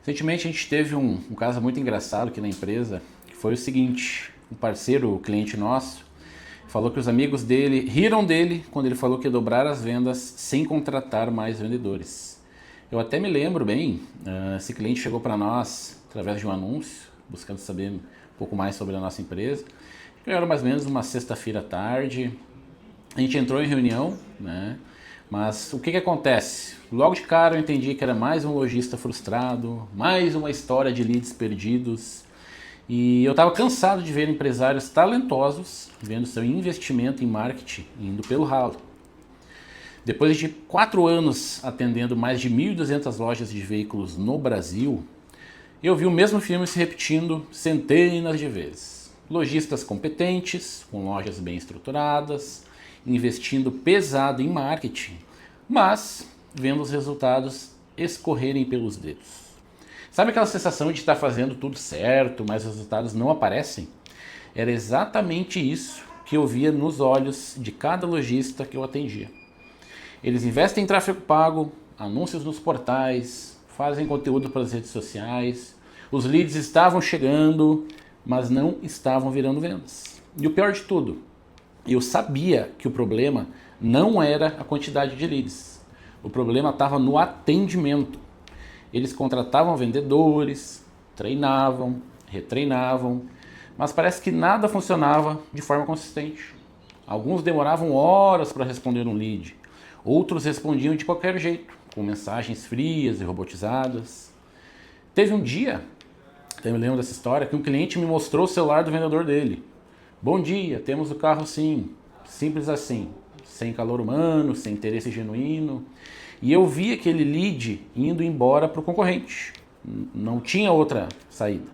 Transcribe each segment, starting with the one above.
Recentemente a gente teve um caso muito engraçado aqui na empresa, que foi o seguinte: um parceiro, cliente nosso, falou que os amigos dele riram dele quando ele falou que ia dobrar as vendas sem contratar mais vendedores. Eu até me lembro bem, esse cliente chegou para nós através de um anúncio, buscando saber um pouco mais sobre a nossa empresa. Era mais ou menos uma sexta-feira à tarde. A gente entrou em reunião, né? Mas o que acontece? Logo de cara eu entendi que era mais um lojista frustrado, mais uma história de leads perdidos. E eu estava cansado de ver empresários talentosos vendo seu investimento em marketing indo pelo ralo. Depois de 4 anos atendendo mais de 1.200 lojas de veículos no Brasil, eu vi o mesmo filme se repetindo centenas de vezes. Lojistas competentes, com lojas bem estruturadas, investindo pesado em marketing, mas vendo os resultados escorrerem pelos dedos. Sabe aquela sensação de estar fazendo tudo certo, mas os resultados não aparecem? Era exatamente isso que eu via nos olhos de cada lojista que eu atendia. Eles investem em tráfego pago, anúncios nos portais, fazem conteúdo para as redes sociais, os leads estavam chegando, mas não estavam virando vendas. E o pior de tudo, eu sabia que o problema não era a quantidade de leads. O problema estava no atendimento. Eles contratavam vendedores, treinavam, retreinavam, mas parece que nada funcionava de forma consistente. Alguns demoravam horas para responder um lead, outros respondiam de qualquer jeito, com mensagens frias e robotizadas. Teve um dia, eu me lembro dessa história, que um cliente me mostrou o celular do vendedor dele. Bom dia, temos o carro sim. Simples assim, sem calor humano, sem interesse genuíno. E eu vi aquele lead indo embora para o concorrente. Não tinha outra saída.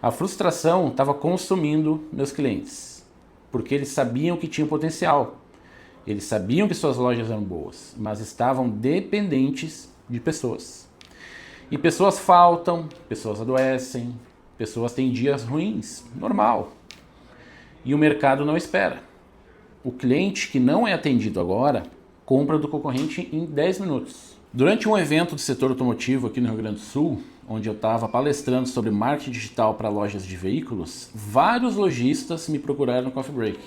A frustração estava consumindo meus clientes, porque eles sabiam que tinham potencial. Eles sabiam que suas lojas eram boas, mas estavam dependentes de pessoas. E pessoas faltam, pessoas adoecem, pessoas têm dias ruins, normal. E o mercado não espera. O cliente que não é atendido agora compra do concorrente em 10 minutos. Durante um evento do setor automotivo aqui no Rio Grande do Sul, onde eu estava palestrando sobre marketing digital para lojas de veículos, vários lojistas me procuraram no Coffee Break,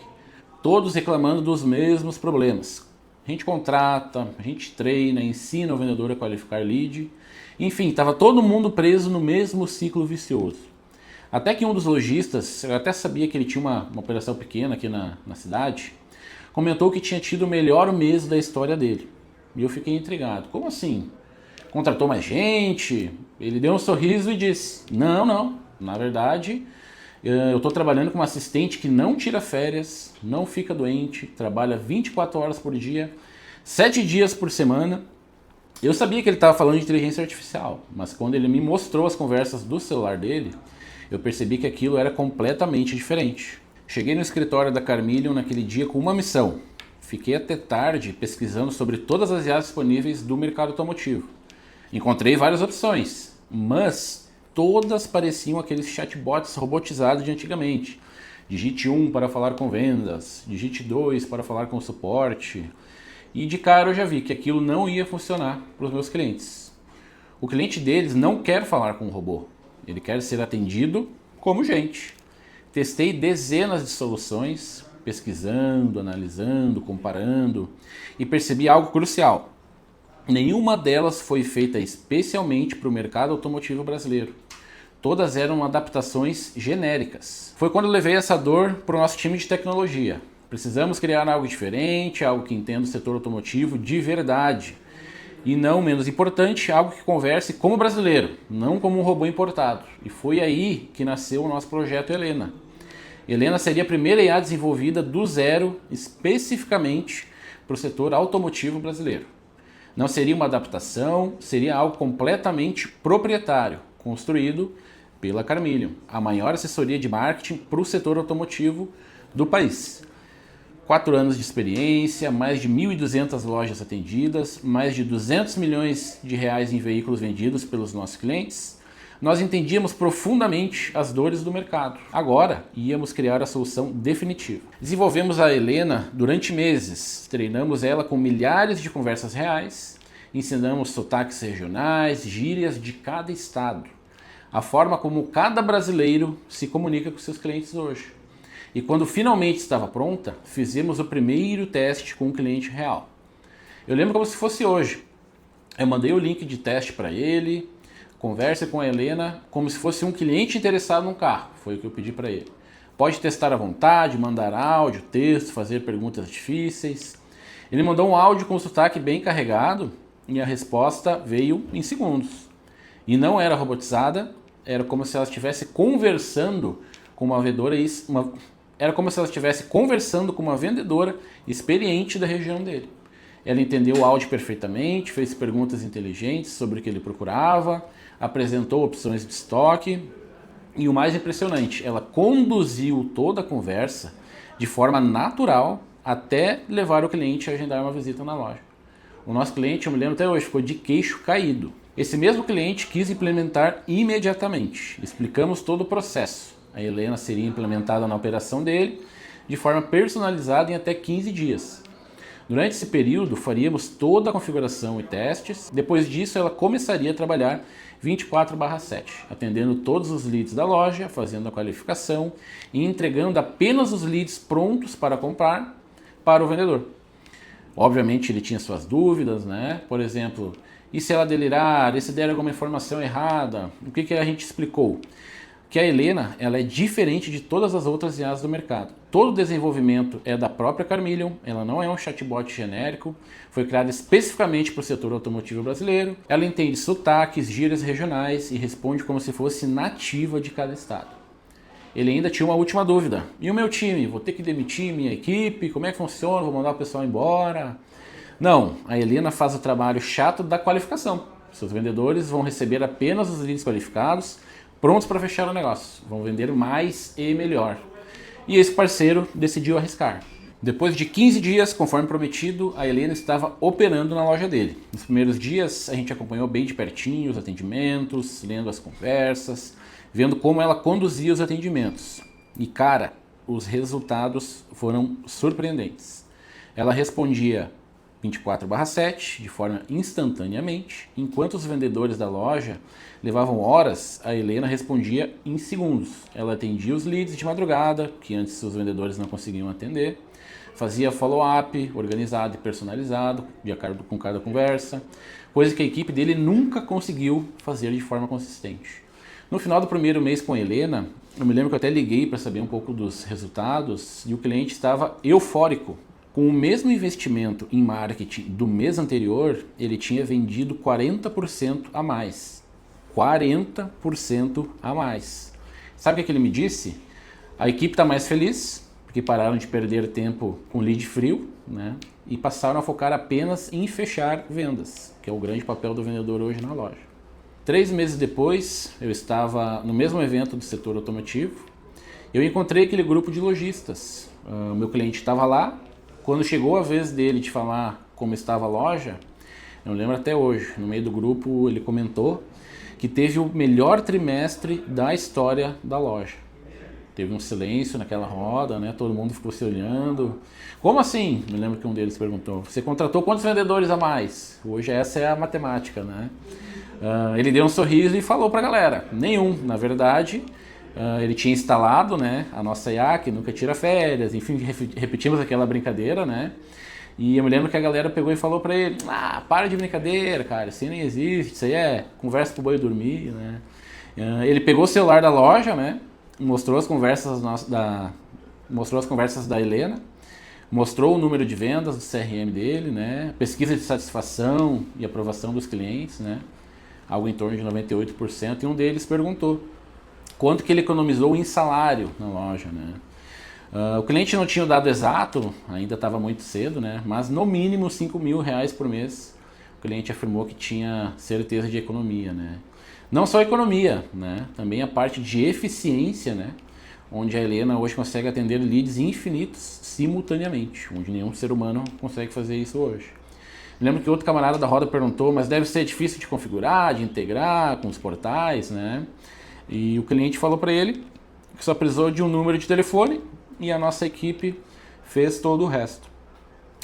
todos reclamando dos mesmos problemas. A gente contrata, a gente treina, ensina o vendedor a qualificar lead, enfim, estava todo mundo preso no mesmo ciclo vicioso. Até que um dos lojistas, eu até sabia que ele tinha uma operação pequena aqui na cidade, comentou que tinha tido o melhor mês da história dele. E eu fiquei intrigado. Como assim? Contratou mais gente? Ele deu um sorriso e disse: não. Na verdade, eu estou trabalhando com uma assistente que não tira férias, não fica doente, trabalha 24 horas por dia, 7 dias por semana. Eu sabia que ele estava falando de inteligência artificial, mas quando ele me mostrou as conversas do celular dele, eu percebi que aquilo era completamente diferente. Cheguei no escritório da Carmilion naquele dia com uma missão. Fiquei até tarde pesquisando sobre todas as IAs disponíveis do mercado automotivo. Encontrei várias opções, mas todas pareciam aqueles chatbots robotizados de antigamente. Digite 1 para falar com vendas, digite 2 para falar com suporte. E de cara eu já vi que aquilo não ia funcionar para os meus clientes. O cliente deles não quer falar com um robô. Ele quer ser atendido como gente. Testei dezenas de soluções, pesquisando, analisando, comparando, e percebi algo crucial. Nenhuma delas foi feita especialmente para o mercado automotivo brasileiro. Todas eram adaptações genéricas. Foi quando eu levei essa dor para o nosso time de tecnologia. Precisamos criar algo diferente, algo que entenda o setor automotivo de verdade. E não menos importante, algo que converse como brasileiro, não como um robô importado. E foi aí que nasceu o nosso projeto Helena. Helena seria a primeira IA desenvolvida do zero, especificamente para o setor automotivo brasileiro. Não seria uma adaptação, seria algo completamente proprietário, construído pela Carmilion, a maior assessoria de marketing para o setor automotivo do país. 4 anos de experiência, mais de 1.200 lojas atendidas, mais de 200 milhões de reais em veículos vendidos pelos nossos clientes. Nós entendíamos profundamente as dores do mercado. Agora, íamos criar a solução definitiva. Desenvolvemos a Helena durante meses, treinamos ela com milhares de conversas reais ensinamos sotaques regionais, gírias de cada estado, a forma como cada brasileiro se comunica com seus clientes hoje. E quando finalmente estava pronta, fizemos o primeiro teste com um cliente real. Eu lembro como se fosse hoje. Eu mandei o link de teste para ele, converse com a Helena como se fosse um cliente interessado no carro, foi o que eu pedi para ele. Pode testar à vontade, mandar áudio, texto, fazer perguntas difíceis. Ele mandou um áudio com o sotaque bem carregado e a resposta veio em segundos. E não era robotizada, era como se ela estivesse conversando com uma vendedora, era como se ela estivesse conversando com uma vendedora experiente da região dele. Ela entendeu o áudio perfeitamente, fez perguntas inteligentes sobre o que ele procurava, apresentou opções de estoque e o mais impressionante, ela conduziu toda a conversa de forma natural até levar o cliente a agendar uma visita na loja. O nosso cliente, eu me lembro até hoje, ficou de queixo caído. Esse mesmo cliente quis implementar imediatamente. Explicamos todo o processo. A Helena seria implementada na operação dele de forma personalizada em até 15 dias. Durante esse período, faríamos toda a configuração e testes. Depois disso, ela começaria a trabalhar 24/7, atendendo todos os leads da loja, fazendo a qualificação e entregando apenas os leads prontos para comprar para o vendedor. Obviamente, ele tinha suas dúvidas, né? Por exemplo, e se ela delirar? E se der alguma informação errada? O que a gente explicou? Que a Helena, ela é diferente de todas as outras IAs do mercado. Todo o desenvolvimento é da própria Carmillion, ela não é um chatbot genérico, foi criada especificamente para o setor automotivo brasileiro. Ela entende sotaques, gírias regionais e responde como se fosse nativa de cada estado. Ele ainda tinha uma última dúvida. E o meu time? Vou ter que demitir minha equipe? Como é que funciona? Vou mandar o pessoal embora? Não, a Helena faz o trabalho chato da qualificação. Seus vendedores vão receber apenas os leads qualificados, prontos para fechar o negócio, vão vender mais e melhor. E esse parceiro decidiu arriscar. Depois de 15 dias, conforme prometido, a Helena estava operando na loja dele. Nos primeiros dias, a gente acompanhou bem de pertinho os atendimentos, lendo as conversas, vendo como ela conduzia os atendimentos. E cara, os resultados foram surpreendentes. Ela respondia 24/7, de forma instantaneamente, enquanto os vendedores da loja levavam horas, a Helena respondia em segundos. Ela atendia os leads de madrugada, que antes os vendedores não conseguiam atender, fazia follow-up organizado e personalizado, de acordo com cada conversa, coisa que a equipe dele nunca conseguiu fazer de forma consistente. No final do primeiro mês com a Helena, eu me lembro que eu até liguei para saber um pouco dos resultados e o cliente estava eufórico. Com o mesmo investimento em marketing do mês anterior, ele tinha vendido 40% a mais. 40% a mais. Sabe o que ele me disse? A equipe está mais feliz, porque pararam de perder tempo com lead frio, né? E passaram a focar apenas em fechar vendas, que é o grande papel do vendedor hoje na loja. 3 meses depois, eu estava no mesmo evento do setor automotivo, eu encontrei aquele grupo de lojistas. O meu cliente estava lá. Quando chegou a vez dele de falar como estava a loja, eu lembro até hoje, no meio do grupo ele comentou que teve o melhor trimestre da história da loja. Teve um silêncio naquela roda, né? Todo mundo ficou se olhando. Como assim? Me lembro que um deles perguntou. Você contratou quantos vendedores a mais? Hoje essa é a matemática, né? Ele deu um sorriso e falou pra galera. Nenhum, na verdade. Ele tinha instalado, né, a nossa IA, que nunca tira férias, enfim, repetimos aquela brincadeira, né? E eu me lembro que a galera pegou e falou pra ele: para de brincadeira, cara, isso aí nem existe, isso aí é conversa pro boi dormir, né? Ele pegou o celular da loja, né? Mostrou as conversas da Helena, mostrou o número de vendas do CRM dele, né? Pesquisa de satisfação e aprovação dos clientes, né? Algo em torno de 98%, e um deles perguntou quanto que ele economizou em salário na loja, né? O cliente não tinha o dado exato, ainda estava muito cedo, né? Mas no mínimo R$5.000 por mês, o cliente afirmou que tinha certeza de economia, né? Não só economia, né? Também a parte de eficiência, né? Onde a Helena hoje consegue atender leads infinitos simultaneamente, onde nenhum ser humano consegue fazer isso hoje. Lembro que outro camarada da roda perguntou, mas deve ser difícil de configurar, de integrar com os portais, né? E o cliente falou para ele que só precisou de um número de telefone e a nossa equipe fez todo o resto.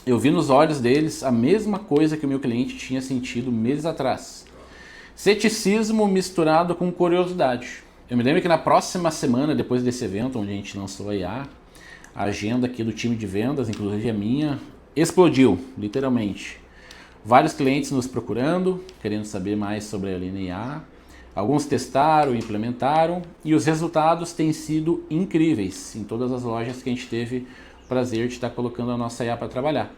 eu vi nos olhos deles a mesma coisa que o meu cliente tinha sentido meses atrás. Ceticismo misturado com curiosidade. Eu me lembro que na próxima semana, depois desse evento, onde a gente lançou a IA, a agenda aqui do time de vendas, inclusive a minha, explodiu, literalmente. Vários clientes nos procurando, querendo saber mais sobre a Alena IA. Alguns testaram, implementaram e os resultados têm sido incríveis em todas as lojas que a gente teve o prazer de estar colocando a nossa IA para trabalhar.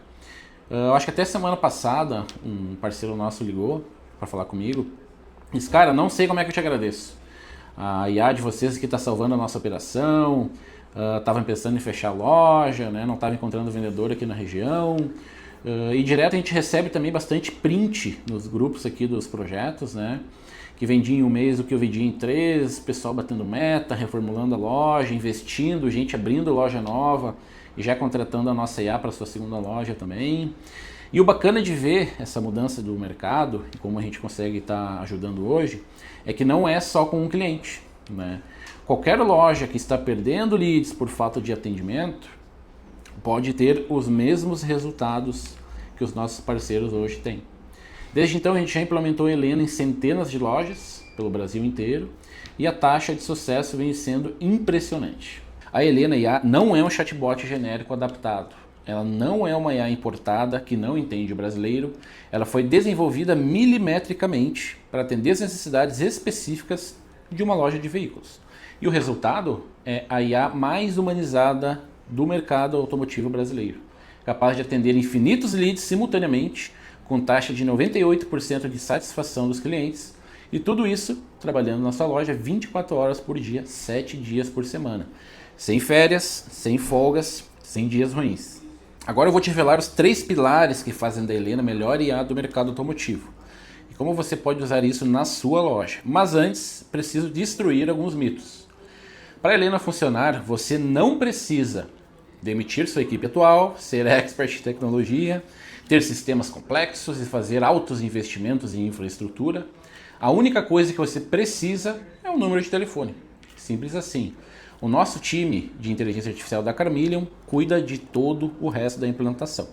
Eu acho que até semana passada um parceiro nosso ligou para falar comigo. Disse, cara, não sei como é que eu te agradeço. A IA de vocês que está salvando a nossa operação, estava pensando em fechar a loja, né? Não estava encontrando vendedor aqui na região. E direto a gente recebe também bastante print nos grupos aqui dos projetos, né? Que vendia em um mês o que eu vendia em 3, pessoal batendo meta, reformulando a loja, investindo, gente abrindo loja nova e já contratando a nossa IA para sua segunda loja também. E o bacana de ver essa mudança do mercado e como a gente consegue estar ajudando hoje é que não é só com um cliente, né? Qualquer loja que está perdendo leads por falta de atendimento pode ter os mesmos resultados que os nossos parceiros hoje têm. Desde então a gente já implementou a Alena em centenas de lojas pelo Brasil inteiro e a taxa de sucesso vem sendo impressionante. A Alena IA não é um chatbot genérico adaptado. Ela não é uma IA importada que não entende o brasileiro. Ela foi desenvolvida milimetricamente para atender as necessidades específicas de uma loja de veículos. E o resultado é a IA mais humanizada do mercado automotivo brasileiro, capaz de atender infinitos leads simultaneamente, com taxa de 98% de satisfação dos clientes, e tudo isso trabalhando na sua loja 24 horas por dia, 7 dias por semana. Sem férias, sem folgas, sem dias ruins. Agora eu vou te revelar os 3 pilares que fazem da Alena a melhor IA do mercado automotivo. E como você pode usar isso na sua loja. Mas antes, preciso destruir alguns mitos. Para a Alena funcionar, você não precisa demitir sua equipe atual, ser expert em tecnologia, ter sistemas complexos e fazer altos investimentos em infraestrutura. A única coisa que você precisa é um número de telefone. Simples assim. O nosso time de inteligência artificial da Carmillion cuida de todo o resto da implantação.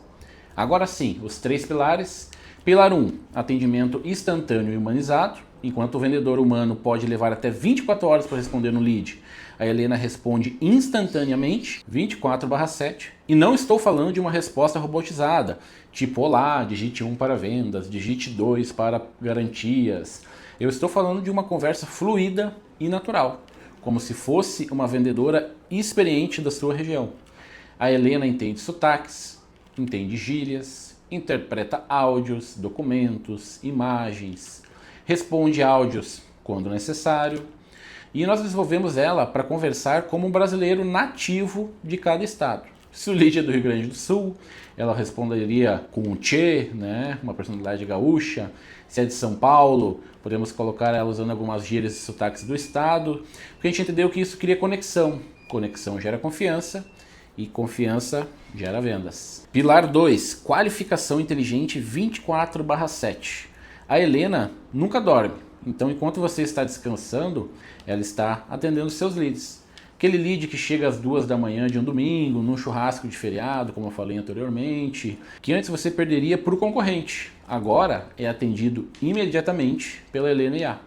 Agora sim, os 3 pilares. Pilar 1, atendimento instantâneo e humanizado. Enquanto o vendedor humano pode levar até 24 horas para responder no lead, a Alena responde instantaneamente, 24/7. E não estou falando de uma resposta robotizada, tipo, olá, digite 1 para vendas, digite 2 para garantias. Eu estou falando de uma conversa fluida e natural, como se fosse uma vendedora experiente da sua região. A Alena entende sotaques, entende gírias, interpreta áudios, documentos, imagens, responde áudios quando necessário. E nós desenvolvemos ela para conversar como um brasileiro nativo de cada estado. Se o lead é do Rio Grande do Sul, ela responderia com um tchê, né, uma personalidade gaúcha. Se é de São Paulo, podemos colocar ela usando algumas gírias e sotaques do estado. Porque a gente entendeu que isso cria conexão. Conexão gera confiança e confiança gera vendas. Pilar 2, qualificação inteligente 24/7. A Alena nunca dorme, então enquanto você está descansando, ela está atendendo seus leads. Aquele lead que chega às 2 da manhã de um domingo, num churrasco de feriado, como eu falei anteriormente, que antes você perderia para o concorrente, agora é atendido imediatamente pela Alena IA.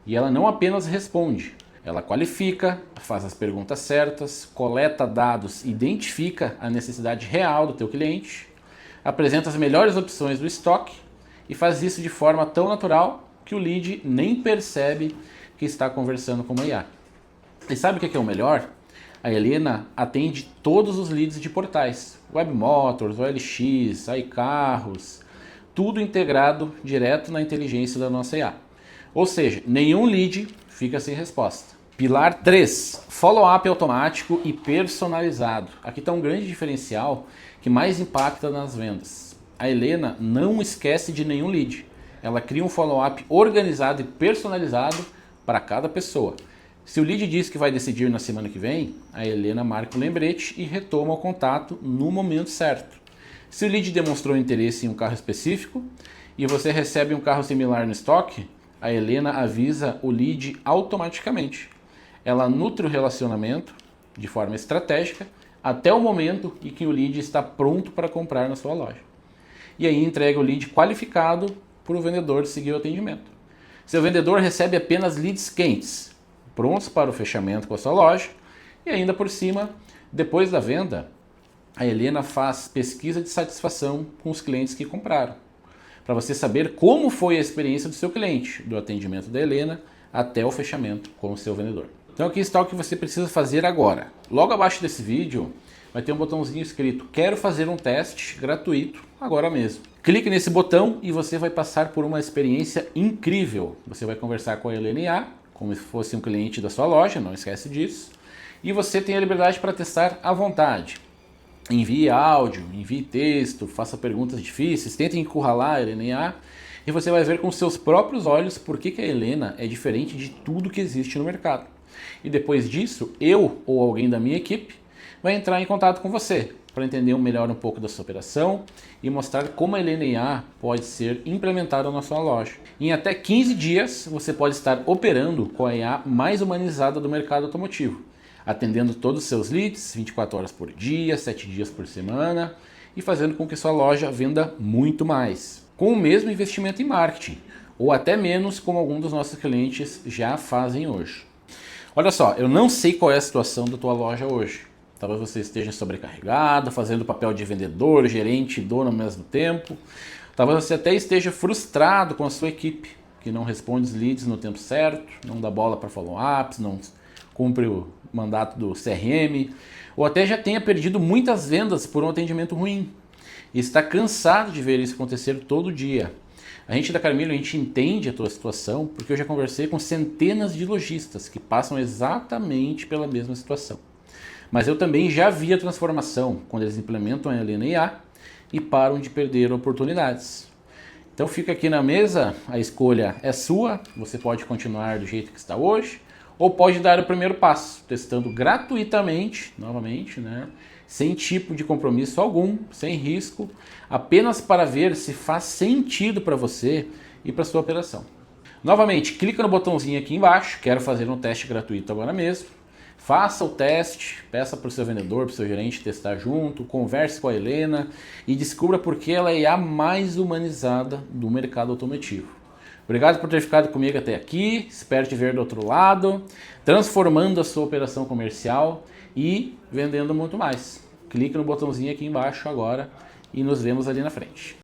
E ela não apenas responde, ela qualifica, faz as perguntas certas, coleta dados, identifica a necessidade real do teu cliente, apresenta as melhores opções do estoque e faz isso de forma tão natural que o lead nem percebe que está conversando com uma IA. E sabe o que é o melhor? A Alena atende todos os leads de portais, Webmotors, OLX, iCarros, tudo integrado direto na inteligência da nossa IA. Ou seja, nenhum lead fica sem resposta. Pilar 3, follow-up automático e personalizado. Aqui está um grande diferencial que mais impacta nas vendas. A Alena não esquece de nenhum lead. Ela cria um follow-up organizado e personalizado para cada pessoa. Se o lead diz que vai decidir na semana que vem, a Alena marca o lembrete e retoma o contato no momento certo. Se o lead demonstrou interesse em um carro específico e você recebe um carro similar no estoque, a Alena avisa o lead automaticamente. Ela nutre o relacionamento de forma estratégica, até o momento em que o lead está pronto para comprar na sua loja. E aí entrega o lead qualificado para o vendedor seguir o atendimento. Seu vendedor recebe apenas leads quentes, prontos para o fechamento com a sua loja, e ainda por cima, depois da venda, a Helena faz pesquisa de satisfação com os clientes que compraram, para você saber como foi a experiência do seu cliente, do atendimento da Helena até o fechamento com o seu vendedor. Então aqui está o que você precisa fazer agora. Logo abaixo desse vídeo vai ter um botãozinho escrito "Quero fazer um teste gratuito agora mesmo". Clique nesse botão e você vai passar por uma experiência incrível. Você vai conversar com a Helena IA, como se fosse um cliente da sua loja, não esquece disso. E você tem a liberdade para testar à vontade. Envie áudio, envie texto, faça perguntas difíceis, tente encurralar a Helena IA e você vai ver com seus próprios olhos por que a Helena é diferente de tudo que existe no mercado. E depois disso, eu ou alguém da minha equipe vai entrar em contato com você para entender melhor um pouco da sua operação e mostrar como a Helena IA pode ser implementada na sua loja. Em até 15 dias, você pode estar operando com a IA mais humanizada do mercado automotivo, atendendo todos os seus leads 24 horas por dia, 7 dias por semana e fazendo com que sua loja venda muito mais, com o mesmo investimento em marketing, ou até menos, como alguns dos nossos clientes já fazem hoje. Olha só, eu não sei qual é a situação da tua loja hoje. Talvez você esteja sobrecarregado, fazendo o papel de vendedor, gerente e dono ao mesmo tempo. Talvez você até esteja frustrado com a sua equipe, que não responde os leads no tempo certo, não dá bola para follow-ups, não cumpre o mandato do CRM, ou até já tenha perdido muitas vendas por um atendimento ruim e está cansado de ver isso acontecer todo dia. A gente da Carmílio, a gente entende a tua situação porque eu já conversei com centenas de lojistas que passam exatamente pela mesma situação. Mas eu também já vi a transformação quando eles implementam a Helena IA e param de perder oportunidades. Então fica aqui na mesa, a escolha é sua, você pode continuar do jeito que está hoje, ou pode dar o primeiro passo, testando gratuitamente, novamente, sem tipo de compromisso algum, sem risco, apenas para ver se faz sentido para você e para sua operação. Novamente, clica no botãozinho aqui embaixo, quero fazer um teste gratuito agora mesmo. Faça o teste, peça para o seu vendedor, para o seu gerente testar junto, converse com a Helena e descubra por que ela é a mais humanizada do mercado automotivo. Obrigado por ter ficado comigo até aqui, espero te ver do outro lado, transformando a sua operação comercial e vendendo muito mais. Clique no botãozinho aqui embaixo agora e nos vemos ali na frente.